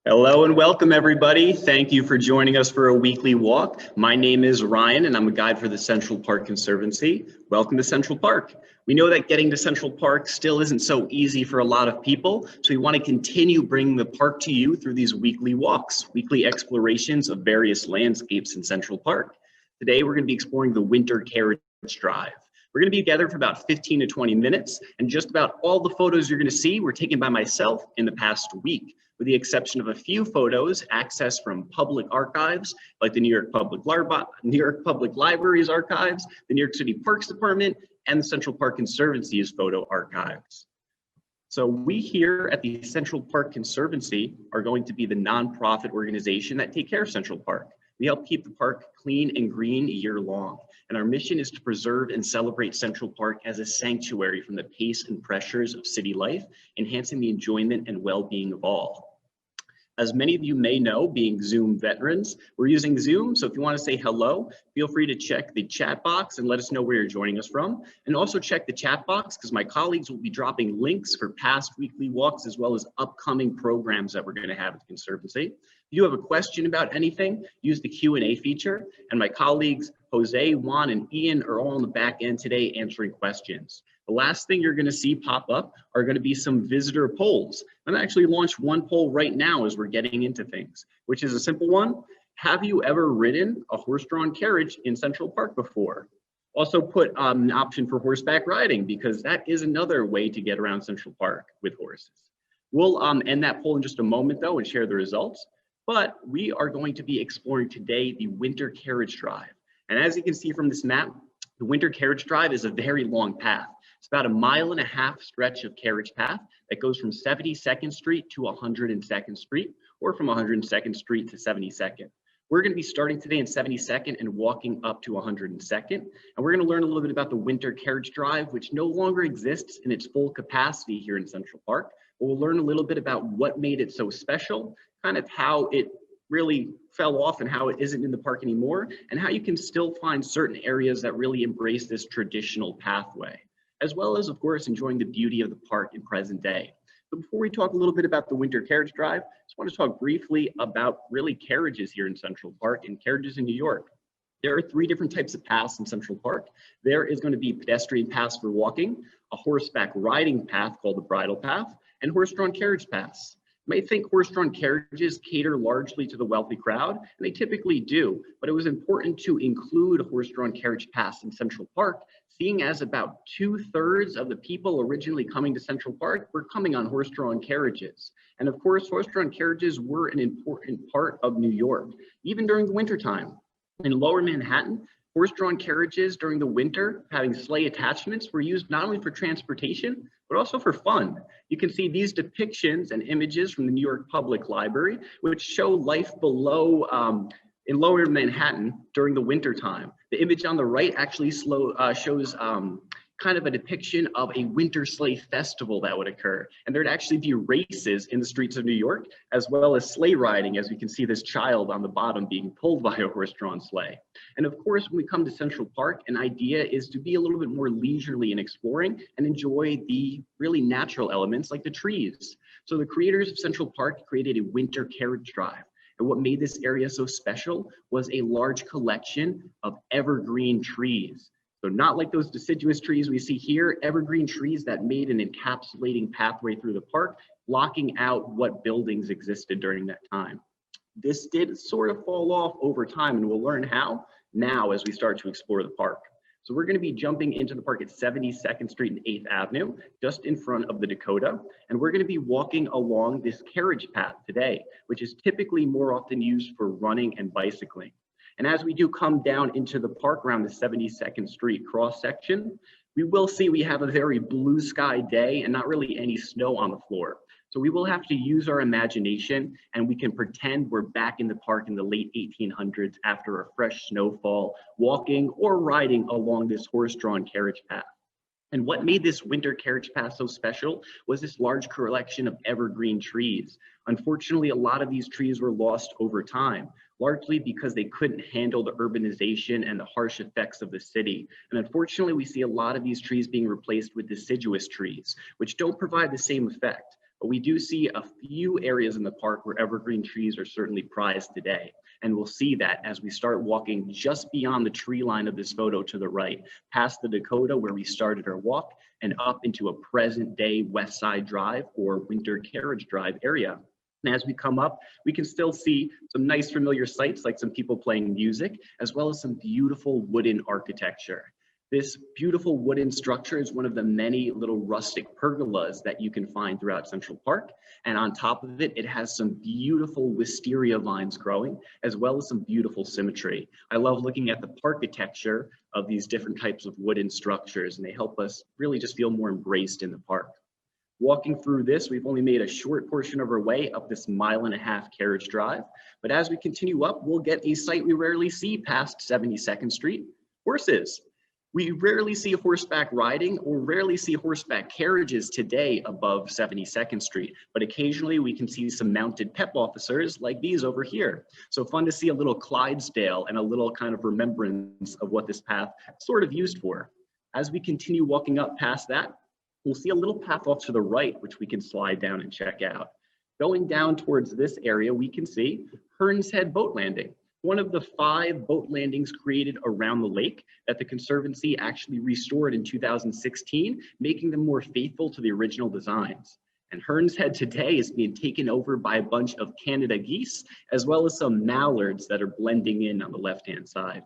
Hello and welcome everybody. Thank you for joining us for a weekly walk. My name is Ryan and I'm a guide for the Central Park Conservancy. Welcome to Central Park. We know that getting to Central Park still isn't so easy for a lot of people, so we want to continue bringing the park to you through these weekly walks, weekly explorations of various landscapes in Central Park. Today we're going to be exploring the Winter Carriage Drive. We're going to be together for about 15 to 20 minutes, and just about all the photos you're going to see were taken by myself in the past week, with the exception of a few photos accessed from public archives like the New York Public Library's archives, the New York City Parks Department, and the Central Park Conservancy's photo archives. So we here at the Central Park Conservancy are going to be the nonprofit organization that take care of Central Park. We help keep the park clean and green year long, and our mission is to preserve and celebrate Central Park as a sanctuary from the pace and pressures of city life, enhancing the enjoyment and well-being of all. As many of you may know, being Zoom veterans, we're using Zoom, so if you want to say hello, feel free to check the chat box and let us know where you're joining us from. And also check the chat box because my colleagues will be dropping links for past weekly walks as well as upcoming programs that we're going to have at the Conservancy. If you have a question about anything, use the Q&A feature, and my colleagues Jose, Juan, and Ian are all on the back end today answering questions. The last thing you're going to see pop up are going to be some visitor polls. I'm actually launched one poll right now as we're getting into things, which is a simple one. Have you ever ridden a horse-drawn carriage in Central Park before? Also put an option for horseback riding because that is another way to get around Central Park with horses. We'll end that poll in just a moment though and share the results, but we are going to be exploring today the Winter Carriage Drive. And as you can see from this map, the Winter Carriage Drive is a very long path. It's about a 1.5 mile stretch of carriage path that goes from 72nd Street to 102nd Street, or from 102nd Street to 72nd. We're going to be starting today in 72nd and walking up to 102nd. And we're going to learn a little bit about the Winter Carriage Drive, which no longer exists in its full capacity here in Central Park. But we'll learn a little bit about what made it so special, kind of how it really fell off and how it isn't in the park anymore, and how you can still find certain areas that really embrace this traditional pathway, as well as, of course, enjoying the beauty of the park in present day. But before we talk a little bit about the Winter Carriage Drive, I just want to talk briefly about really carriages here in Central Park and carriages in New York. There are 3 different types of paths in Central Park. There is going to be pedestrian paths for walking, a horseback riding path called the bridle path, and horse-drawn carriage paths. You might think horse-drawn carriages cater largely to the wealthy crowd, and they typically do, but it was important to include horse-drawn carriage paths in Central Park, seeing as about 2/3 of the people originally coming to Central Park were coming on horse-drawn carriages. And of course, horse-drawn carriages were an important part of New York, even during the wintertime. In Lower Manhattan, horse-drawn carriages during the winter, having sleigh attachments, were used not only for transportation, but also for fun. You can see these depictions and images from the New York Public Library, which show life below in Lower Manhattan during the winter time. The image on the right actually shows kind of a depiction of a winter sleigh festival that would occur. And there'd actually be races in the streets of New York, as well as sleigh riding, as we can see this child on the bottom being pulled by a horse-drawn sleigh. And of course, when we come to Central Park, an idea is to be a little bit more leisurely in exploring and enjoy the really natural elements like the trees. So the creators of Central Park created a Winter Carriage Drive. And what made this area so special was a large collection of evergreen trees. So not like those deciduous trees we see here, evergreen trees that made an encapsulating pathway through the park, blocking out what buildings existed during that time. This did sort of fall off over time, and we'll learn how now as we start to explore the park. So we're going to be jumping into the park at 72nd Street and 8th Avenue, just in front of the Dakota. And we're going to be walking along this carriage path today, which is typically more often used for running and bicycling. And as we do come down into the park around the 72nd Street cross section, we will see we have a very blue sky day and not really any snow on the floor. So we will have to use our imagination and we can pretend we're back in the park in the late 1800s after a fresh snowfall, walking or riding along this horse-drawn carriage path. And what made this Winter Carriage Path so special was this large collection of evergreen trees. Unfortunately, a lot of these trees were lost over time, largely because they couldn't handle the urbanization and the harsh effects of the city. And unfortunately, we see a lot of these trees being replaced with deciduous trees, which don't provide the same effect. But we do see a few areas in the park where evergreen trees are certainly prized today. And we'll see that as we start walking just beyond the tree line of this photo to the right, past the Dakota where we started our walk, and up into a present day West Side Drive or Winter Carriage Drive area. And as we come up, we can still see some nice familiar sights like some people playing music, as well as some beautiful wooden architecture. This beautiful wooden structure is one of the many little rustic pergolas that you can find throughout Central Park. And on top of it, it has some beautiful wisteria vines growing, as well as some beautiful symmetry. I love looking at the architecture of these different types of wooden structures, and they help us really just feel more embraced in the park. Walking through this, we've only made a short portion of our way up this 1.5 mile Carriage Drive. But as we continue up, we'll get a sight we rarely see past 72nd Street, horses. We rarely see horseback riding or rarely see horseback carriages today above 72nd Street, but occasionally we can see some mounted pep officers like these over here. So fun to see a little Clydesdale and a little kind of remembrance of what this path sort of used for. As we continue walking up past that, we'll see a little path off to the right, which we can slide down and check out. Going down towards this area, we can see Hearn's Head Boat Landing, one of the 5 boat landings created around the lake that the Conservancy actually restored in 2016, making them more faithful to the original designs. And Hearn's Head today is being taken over by a bunch of Canada geese, as well as some mallards that are blending in on the left-hand side.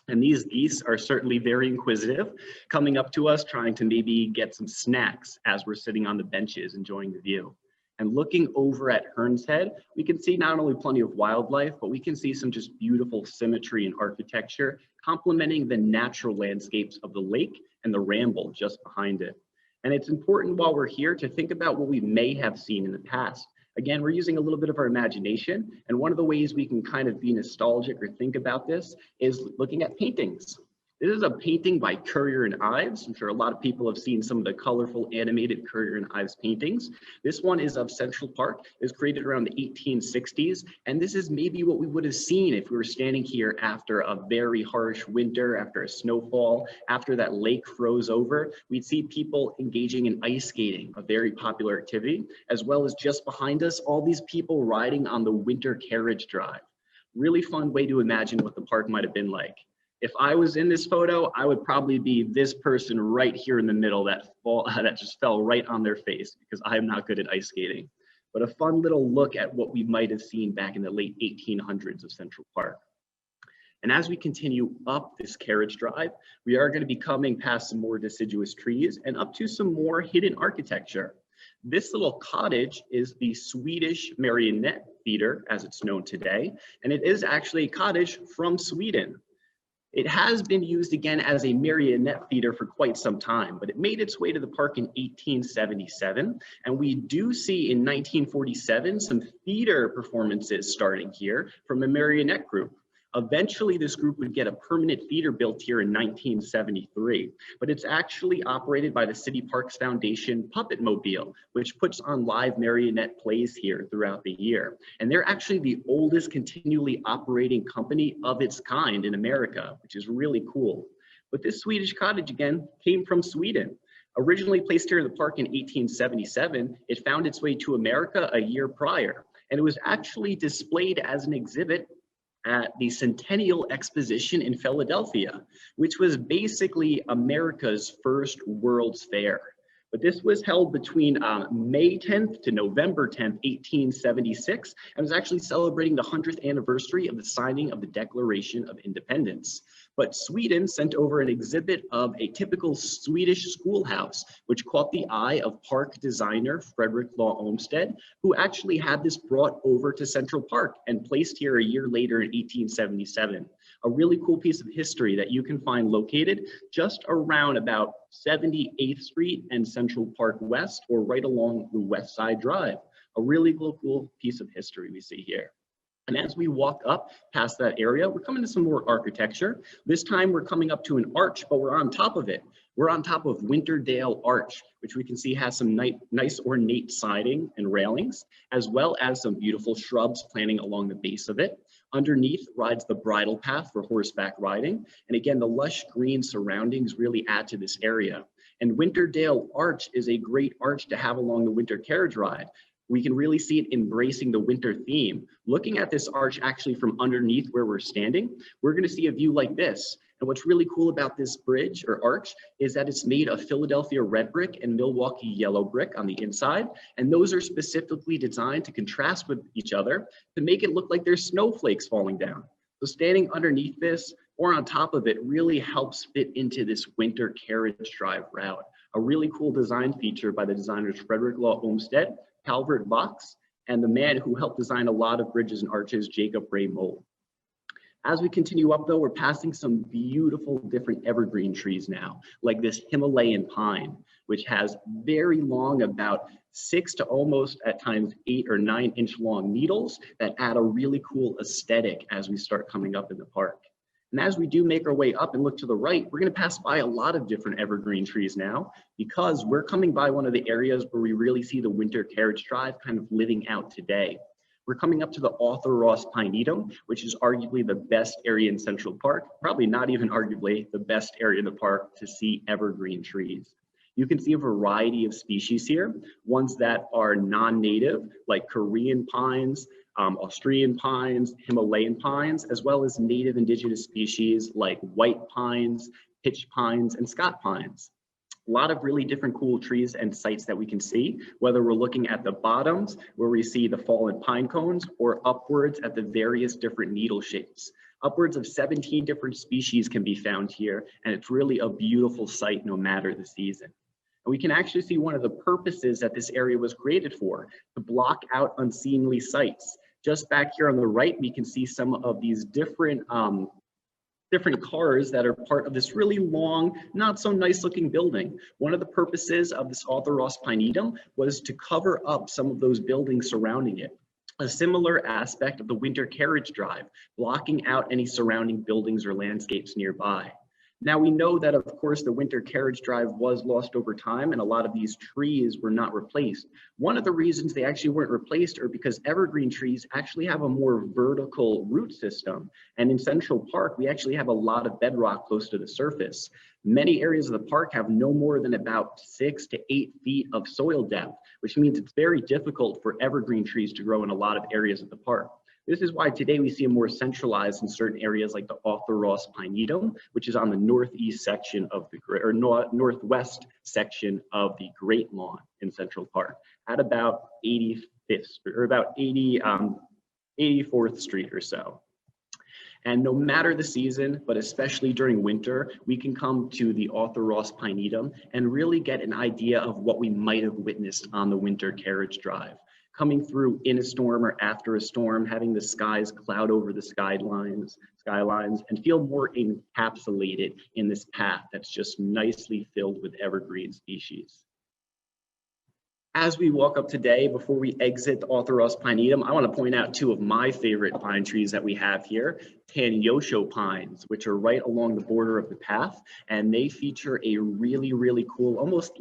And these geese are certainly very inquisitive, coming up to us, trying to maybe get some snacks as we're sitting on the benches enjoying the view. And looking over at Hearn's Head, we can see not only plenty of wildlife, but we can see some just beautiful symmetry and architecture complementing the natural landscapes of the lake and the ramble just behind it. And it's important while we're here to think about what we may have seen in the past. Again, we're using a little bit of our imagination, and one of the ways we can kind of be nostalgic or think about this is looking at paintings. This is a painting by Currier and Ives. I'm sure a lot of people have seen some of the colorful animated Currier and Ives paintings. This one is of Central Park. It was created around the 1860s, and this is maybe what we would have seen if we were standing here after a very harsh winter, after a snowfall, after that lake froze over. We'd see people engaging in ice skating, a very popular activity, as well as just behind us, all these people riding on the Winter Carriage Drive. Really fun way to imagine what the park might have been like. If I was in this photo, I would probably be this person right here in the middle that just fell right on their face because I'm not good at ice skating. But a fun little look at what we might have seen back in the late 1800s of Central Park. And as we continue up this carriage drive, we are going to be coming past some more deciduous trees and up to some more hidden architecture. This little cottage is the Swedish marionette theater, as it's known today, and it is actually a cottage from Sweden. It has been used again as a marionette theater for quite some time, but it made its way to the park in 1877. And we do see in 1947 some theater performances starting here from a marionette group. Eventually, this group would get a permanent theater built here in 1973, but it's actually operated by the City Parks Foundation Puppet Mobile, which puts on live marionette plays here throughout the year. And they're actually the oldest continually operating company of its kind in America, which is really cool. But this Swedish cottage, again, came from Sweden. Originally placed here in the park in 1877, it found its way to America a year prior, and it was actually displayed as an exhibit at the Centennial Exposition in Philadelphia, which was basically America's first World's Fair. But this was held between May 10th to November 10th, 1876, and was actually celebrating the 100th anniversary of the signing of the Declaration of Independence. But Sweden sent over an exhibit of a typical Swedish schoolhouse, which caught the eye of park designer Frederick Law Olmsted, who actually had this brought over to Central Park and placed here a year later in 1877. A really cool piece of history that you can find located just around about 78th Street and Central Park West, or right along the West Side Drive. A really cool piece of history we see here. And as we walk up past that area, we're coming to some more architecture. This time we're coming up to an arch, but we're on top of it. We're on top of Winterdale Arch, which we can see has some nice ornate siding and railings, as well as some beautiful shrubs planting along the base of it. Underneath rides the bridle path for horseback riding. And again, the lush green surroundings really add to this area. And Winterdale Arch is a great arch to have along the winter carriage ride. We can really see it embracing the winter theme. Looking at this arch actually from underneath where we're standing, we're gonna see a view like this. And what's really cool about this bridge or arch is that it's made of Philadelphia red brick and Milwaukee yellow brick on the inside. And those are specifically designed to contrast with each other to make it look like there's snowflakes falling down. So standing underneath this or on top of it really helps fit into this winter carriage drive route. A really cool design feature by the designers Frederick Law Olmsted, Calvert Vaux, and the man who helped design a lot of bridges and arches, Jacob Ray Moll. As we continue up though, we're passing some beautiful different evergreen trees now, like this Himalayan pine, which has very long, about 6 to almost at times 8 or 9 inch long needles that add a really cool aesthetic as we start coming up in the park. And as we do make our way up and look to the right, we're gonna pass by a lot of different evergreen trees now because we're coming by one of the areas where we really see the winter carriage drive kind of living out today. We're coming up to the Arthur Ross pinetum, which is arguably the best area in Central Park, probably not even arguably the best area in the park to see evergreen trees. You can see a variety of species here, ones that are non-native, like Korean pines, Australian pines, Himalayan pines, as well as native indigenous species like white pines, pitch pines, and Scott pines. A lot of really different cool trees and sites that we can see, whether we're looking at the bottoms where we see the fallen pine cones or upwards at the various different needle shapes. Upwards of 17 different species can be found here, and it's really a beautiful sight no matter the season. And we can actually see one of the purposes that this area was created for, to block out unseemly sights. Just back here on the right, we can see some of these different cars that are part of this really long, not so nice looking building. One of the purposes of this Arthur Ross pinetum was to cover up some of those buildings surrounding it. A similar aspect of the winter carriage drive, blocking out any surrounding buildings or landscapes nearby. Now we know that of course the winter carriage drive was lost over time and a lot of these trees were not replaced. One of the reasons they actually weren't replaced are because evergreen trees actually have a more vertical root system. And in Central Park, we actually have a lot of bedrock close to the surface. Many areas of the park have no more than about 6 to 8 feet of soil depth, which means it's very difficult for evergreen trees to grow in a lot of areas of the park. This is why today we see them more centralized in certain areas like the Arthur Ross pinetum, which is on the northeast section of the, or northwest section of the Great Lawn in Central Park at about 85th, or about 84th Street or so. And no matter the season, but especially during winter, we can come to the Arthur Ross pinetum and really get an idea of what we might have witnessed on the winter carriage drive. Coming through in a storm or after a storm, having the skies cloud over the skylines, and feel more encapsulated in this path that's just nicely filled with evergreen species. As we walk up today, before we exit the Arthur Ross pinetum, I want to point out 2 of my favorite pine trees that we have here, Tanyosho pines, which are right along the border of the path, and they feature a really, really cool, almost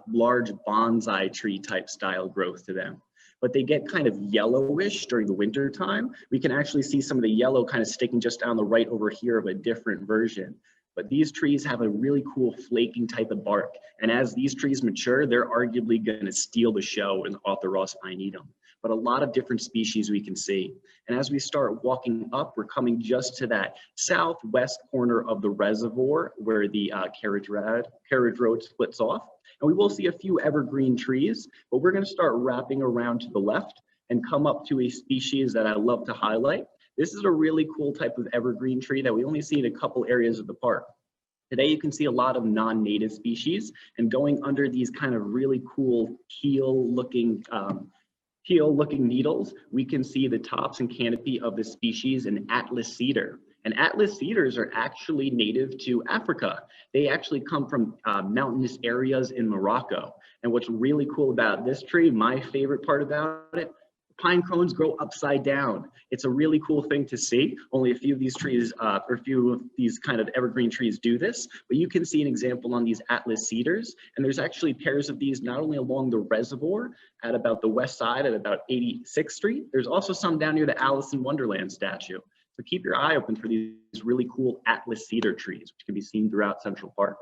large bonsai tree type style growth to them. But they get kind of yellowish during the winter time. We can actually see some of the yellow kind of sticking just down the right over here of a different version. But these trees have a really cool flaking type of bark. And as these trees mature, they're arguably gonna steal the show in the Arthur Ross pinetum. But a lot of different species we can see. And as we start walking up, we're coming just to that southwest corner of the reservoir where the carriage road splits off. And we will see a few evergreen trees, but we're gonna start wrapping around to the left and come up to a species that I love to highlight. This is a really cool type of evergreen tree that we only see in a couple areas of the park. Today, you can see a lot of non-native species, and going under these kind of really cool keel-looking needles, we can see the tops and canopy of the species an Atlas cedar. And Atlas cedars are actually native to Africa. They actually come from mountainous areas in Morocco. And what's really cool about this tree, my favorite part about it, pine cones grow upside down. It's a really cool thing to see. Only a few of these trees, or a few of these kind of evergreen trees do this, but you can see an example on these Atlas cedars. And there's actually pairs of these not only along the reservoir at about the west side at about 86th Street, there's also some down near the Alice in Wonderland statue. So keep your eye open for these really cool Atlas cedar trees, which can be seen throughout Central Park.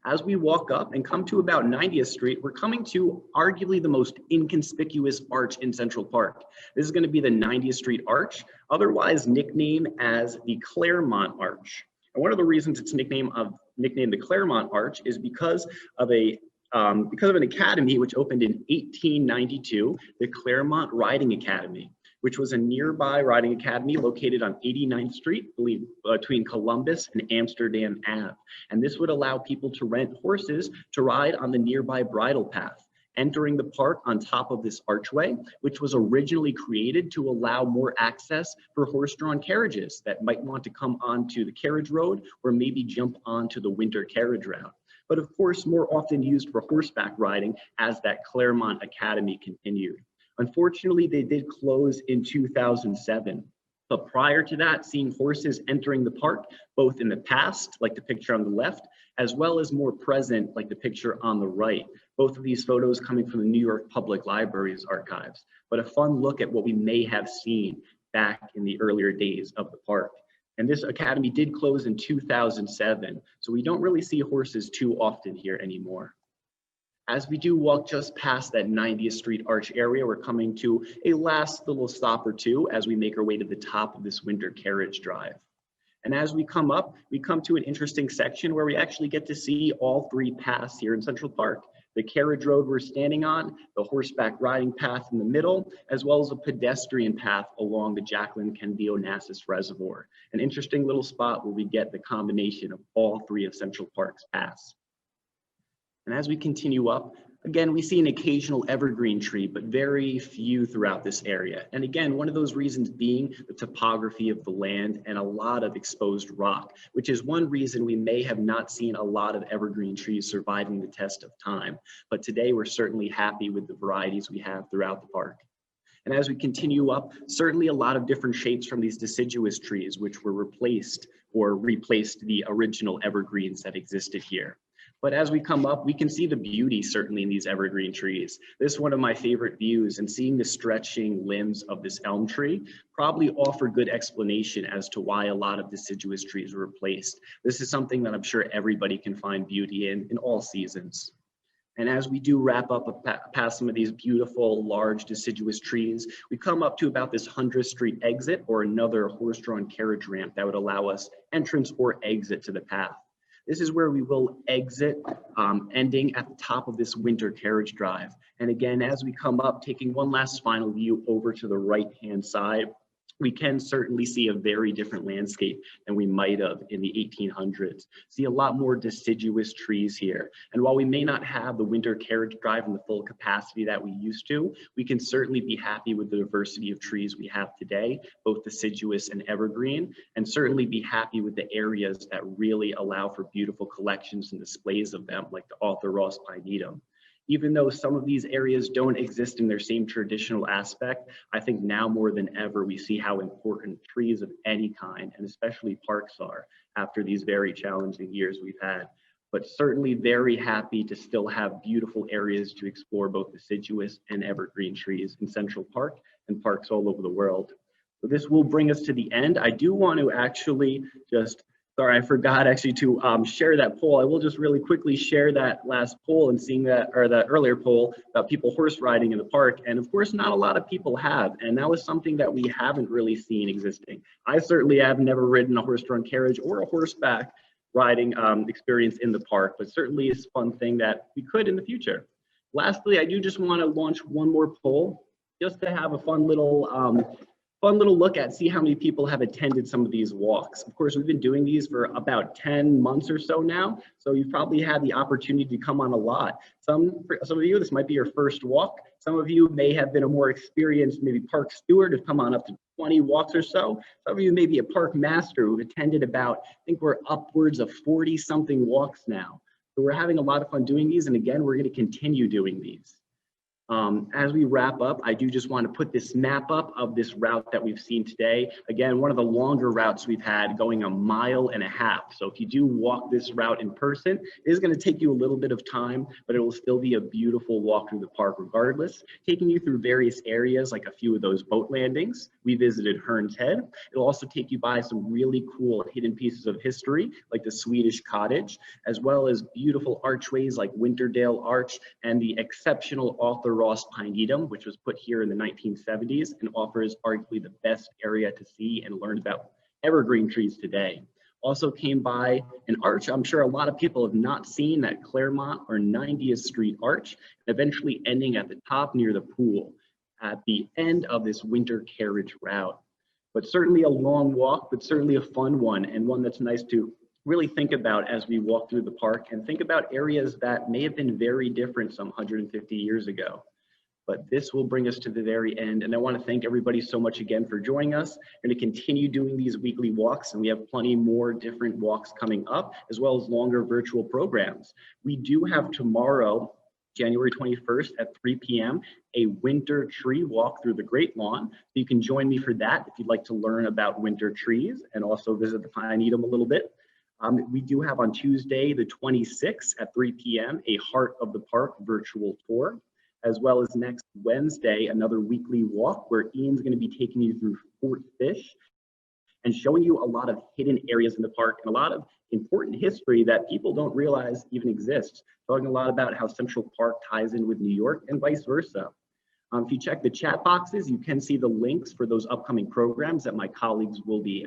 As we walk up and come to about 90th Street, we're coming to arguably the most inconspicuous arch in Central Park. This is going to be the 90th Street Arch, otherwise nicknamed as the Claremont Arch. And one of the reasons it's nicknamed the Claremont Arch is because of an academy which opened in 1892, the Claremont Riding Academy, which was a nearby riding academy located on 89th Street, I believe, between Columbus and Amsterdam Ave. And this would allow people to rent horses to ride on the nearby bridle path, entering the park on top of this archway, which was originally created to allow more access for horse-drawn carriages that might want to come onto the carriage road or maybe jump onto the winter carriage route. But of course, more often used for horseback riding as that Claremont Academy continued. Unfortunately, they did close in 2007. But prior to that, seeing horses entering the park, both in the past, like the picture on the left, as well as more present, like the picture on the right. Both of these photos coming from the New York Public Library's archives, but a fun look at what we may have seen back in the earlier days of the park. And this academy did close in 2007, so we don't really see horses too often here anymore. As we do walk just past that 90th Street Arch area, we're coming to a last little stop or two as we make our way to the top of this winter carriage drive. And as we come up, we come to an interesting section where we actually get to see all three paths here in Central Park. The carriage road we're standing on, the horseback riding path in the middle, as well as a pedestrian path along the Jacqueline Kennedy Onassis Reservoir. An interesting little spot where we get the combination of all three of Central Park's paths. And as we continue up, again, we see an occasional evergreen tree, but very few throughout this area. And again, one of those reasons being the topography of the land and a lot of exposed rock, which is one reason we may have not seen a lot of evergreen trees surviving the test of time. But today we're certainly happy with the varieties we have throughout the park. And as we continue up, certainly a lot of different shapes from these deciduous trees, which were replaced the original evergreens that existed here. But as we come up, we can see the beauty certainly in these evergreen trees. This is one of my favorite views, and seeing the stretching limbs of this elm tree probably offer good explanation as to why a lot of deciduous trees were replaced. This is something that I'm sure everybody can find beauty in all seasons. And as we do wrap up past some of these beautiful, large deciduous trees, we come up to about this 100th Street exit or another horse-drawn carriage ramp that would allow us entrance or exit to the path. This is where we will exit, ending at the top of this winter carriage drive. And again, as we come up, taking one last final view over to the right-hand side, we can certainly see a very different landscape than we might have in the 1800s. See a lot more deciduous trees here. And while we may not have the winter carriage drive in the full capacity that we used to, we can certainly be happy with the diversity of trees we have today, both deciduous and evergreen, and certainly be happy with the areas that really allow for beautiful collections and displays of them, like the Arthur Ross pinetum. Even though some of these areas don't exist in their same traditional aspect, I think now more than ever, we see how important trees of any kind, and especially parks, are after these very challenging years we've had. But certainly very happy to still have beautiful areas to explore both deciduous and evergreen trees in Central Park and parks all over the world. So this will bring us to the end. I do want to actually just sorry, I forgot actually to share that poll. I will just really quickly share that last poll and seeing that, or that earlier poll about people horse riding in the park. And of course, not a lot of people have. And that was something that we haven't really seen existing. I certainly have never ridden a horse-drawn carriage or a horseback riding experience in the park, but certainly is a fun thing that we could in the future. Lastly, I do just want to launch one more poll just to have a fun little look at, see how many people have attended some of these walks. Of course, we've been doing these for about 10 months or so now, so you've probably had the opportunity to come on a lot. For some of you, this might be your first walk. Some of you may have been a more experienced, maybe park steward, have come on up to 20 walks or so. Some of you may be a park master who've attended about, I think we're upwards of 40-something walks now. So we're having a lot of fun doing these, and again, we're going to continue doing these. As we wrap up, I do just want to put this map up of this route that we've seen today. Again, one of the longer routes we've had, going 1.5 miles. So if you do walk this route in person, it is going to take you a little bit of time, but it will still be a beautiful walk through the park regardless, taking you through various areas like a few of those boat landings. We visited Hearn's Head. It'll also take you by some really cool hidden pieces of history like the Swedish cottage, as well as beautiful archways like Winterdale Arch and the exceptional Arthur Ross pinetum, which was put here in the 1970s and offers arguably the best area to see and learn about evergreen trees today. Also came by an arch I'm sure a lot of people have not seen, that Claremont or 90th Street arch, eventually ending at the top near the pool at the end of this winter carriage route. But certainly a long walk, but certainly a fun one, and one that's nice to really think about as we walk through the park and think about areas that may have been very different some 150 years ago. But this will bring us to the very end. And I want to thank everybody so much again for joining us. We're going to continue doing these weekly walks, and we have plenty more different walks coming up, as well as longer virtual programs. We do have tomorrow, January 21st at 3 p.m., a winter tree walk through the Great Lawn. You can join me for that if you'd like to learn about winter trees and also visit the pinetum a little bit. We do have on Tuesday, the 26th at 3 p.m., a Heart of the Park virtual tour, as well as next Wednesday, another weekly walk where Ian's going to be taking you through Fort Fish and showing you a lot of hidden areas in the park and a lot of important history that people don't realize even exists. Talking a lot about how Central Park ties in with New York and vice versa. If you check the chat boxes, you can see the links for those upcoming programs that my colleagues will be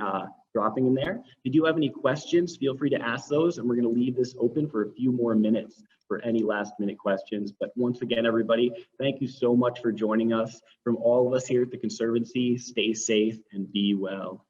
dropping in there. If you do have any questions, feel free to ask those, and we're going to leave this open for a few more minutes for any last minute questions. But once again, everybody, thank you so much for joining us. From all of us here at the Conservancy, stay safe and be well.